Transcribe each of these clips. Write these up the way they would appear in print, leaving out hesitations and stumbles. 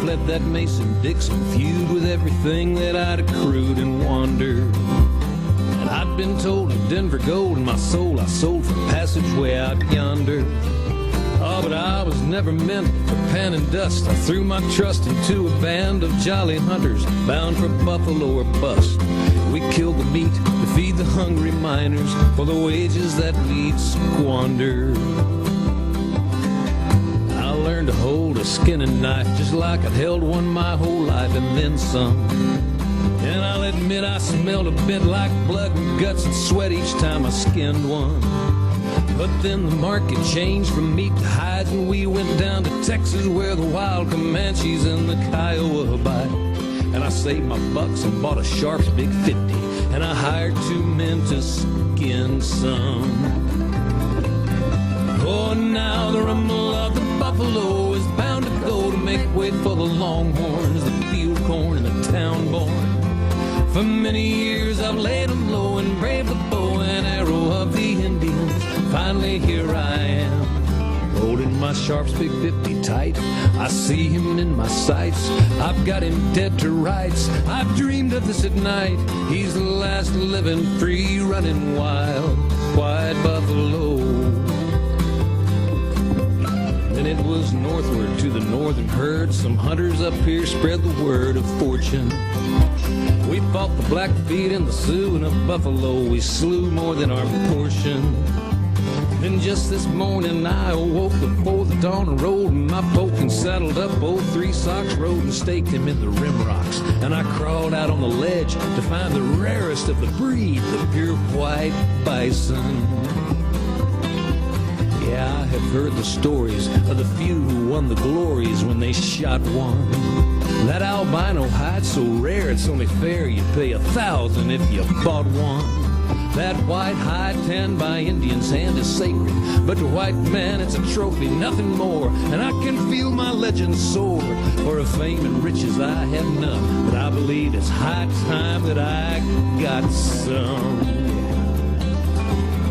fled that Mason-Dixon feud with everything that I'd accrued and wandered. And I'd been told in Denver gold and my soul I sold for passage way out yonder. Oh, but I was never meant for pannin dust. I threw my trust into a band of jolly hunters bound for buffalo or bust. We killed the meat to feed the hungry miners for the wages that we'd squander. I learned to hold a skinnin knife just like I'd held one my whole life and then some. And I'll admit I smelled a bit like blood and guts and sweat each time I skinned one. But then the market changed from meat to hides and we went down to Texas where the wild Comanches and the Kiowa bite. And I saved my bucks and bought a Sharp's Big 50 and I hired 2 men to skin some. Oh, now the rumble of the buffalo is bound to go to make way for the longhorns, the field corn and the town born. For many years I've laid them low and braved the bow and arrow of the Indians. Finally here I am, holding my Sharp's Big 50 tight. I see him in my sights, I've got him dead to rights. I've dreamed of this at night, he's the last living free running wild, white buffalo. Then it was northward to the northern herd. Some hunters up here spread the word of fortune. We fought the Blackfeet and the Sioux and a buffalo we slew more than our portion. Then just this morning I awoke before the dawn rolled and my folk and saddled up old 3 Socks Road and staked him in the rim rocks. And I crawled out on the ledge to find the rarest of the breed, the pure white bison. Yeah, I have heard the stories of the few who won the glories when they shot one. That albino hide's so rare it's only fair you pay 1,000 if you bought one. That white hide tanned by Indian's hand is sacred, but to white man it's a trophy, nothing more. And I can feel my legend soar, for of fame and riches I have none, but I believe it's high time that I got some.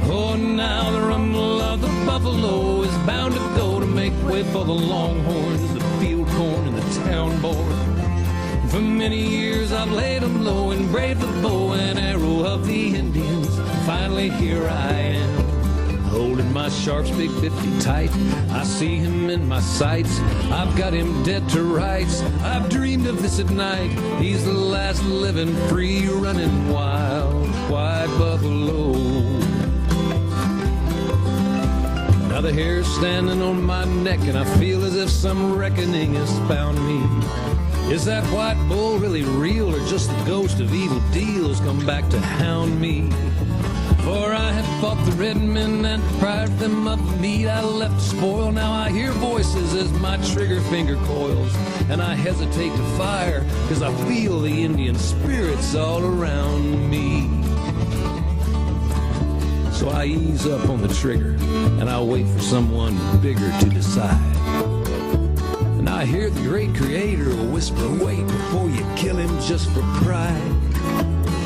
Oh, now the rumble of the buffalo is bound to go to make way for the longhorns, the field corn and the town born. For many years I've laid them low and braved the bow and arrow of the Indians. Finally here I am, holding my Sharp's Big 50 tight. I see him in my sights, I've got him dead to rights. I've dreamed of this at night, he's the last living free running wild, white buffalo. Now the hair's standing on my neck and I feel as if some reckoning has found me. Is that white bull really real or just the ghost of evil deals come back to hound me? For I have fought the red men and deprived them of the meat I left to spoil. Now I hear voices as my trigger finger coils, and I hesitate to fire, cause I feel the Indian spirits all around me. So I ease up on the trigger, and I wait for someone bigger to decide. And I hear the great creator whisper, wait before you kill him just for pride.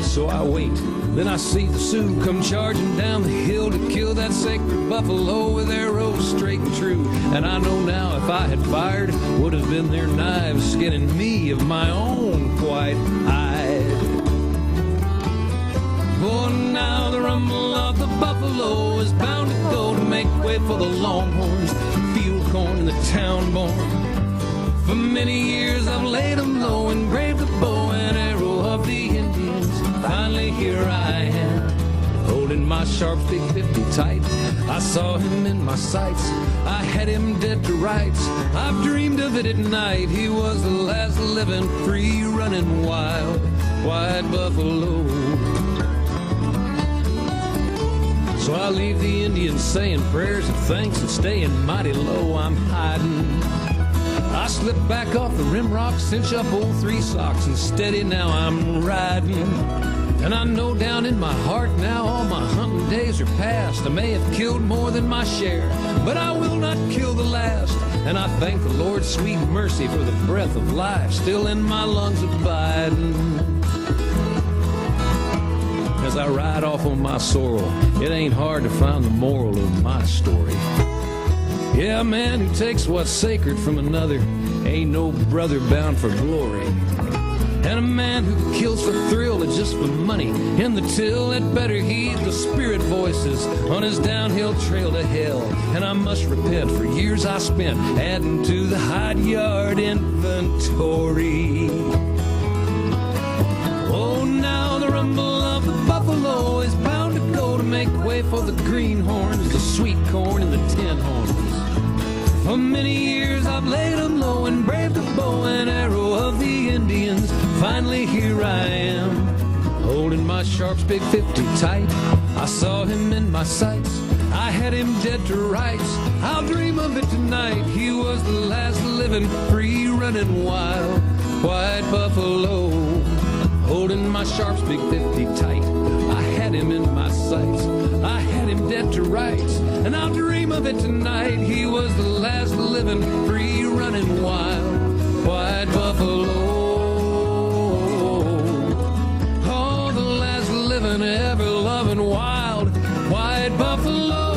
So I wait, then I see the Sioux come charging down the hill to kill that sacred buffalo with arrows straight and true. And I know now if I had fired, would have been their knives skinning me of my own white hide. For now the rumble of the buffalo is bound to go to make way for the longhorns, the field corn and the town born. For many years I've laid them low and braved the bow and arrow of the Indians. Finally here I am, holding my Sharp's Big 50 tight. I saw him in my sights, I had him dead to rights. I've dreamed of it at night, he was the last living free running wild, white buffalo. So I leave the Indians saying prayers of thanks and staying mighty low. I'm hiding, I slip back off the rim rock, cinch up old 3 Socks, and steady now I'm riding. And I know down in my heart now all my hunting days are past. I may have killed more than my share, but I will not kill the last. And I thank the Lord's sweet mercy for the breath of life still in my lungs abiding. As I ride off on my sorrel, it ain't hard to find the moral of my story. Yeah, a man who takes what's sacred from another ain't no brother bound for glory. And a man who kills for thrill or just for money in the till had better heed the spirit voices on his downhill trail to hell. And I must repent for years I spent adding to the hide yard inventory. Oh, now the rumble of the buffalo is bound to go to make way for the greenhorns, the sweet corn, and the tin horns. For many years I've laid them low and braved the bow and arrow of the Indians. Finally here I am, holding my Sharps Big 50 tight. I saw him in my sights, I had him dead to rights. I'll dream of it tonight, he was the last living, free running wild white buffalo. Holding my Sharps Big 50 tight, I had him in my sights, I had him dead to rights. And I'll dream of it tonight, he was the last living, free running wild white buffalo. Oh, the last living, ever loving wild white buffalo.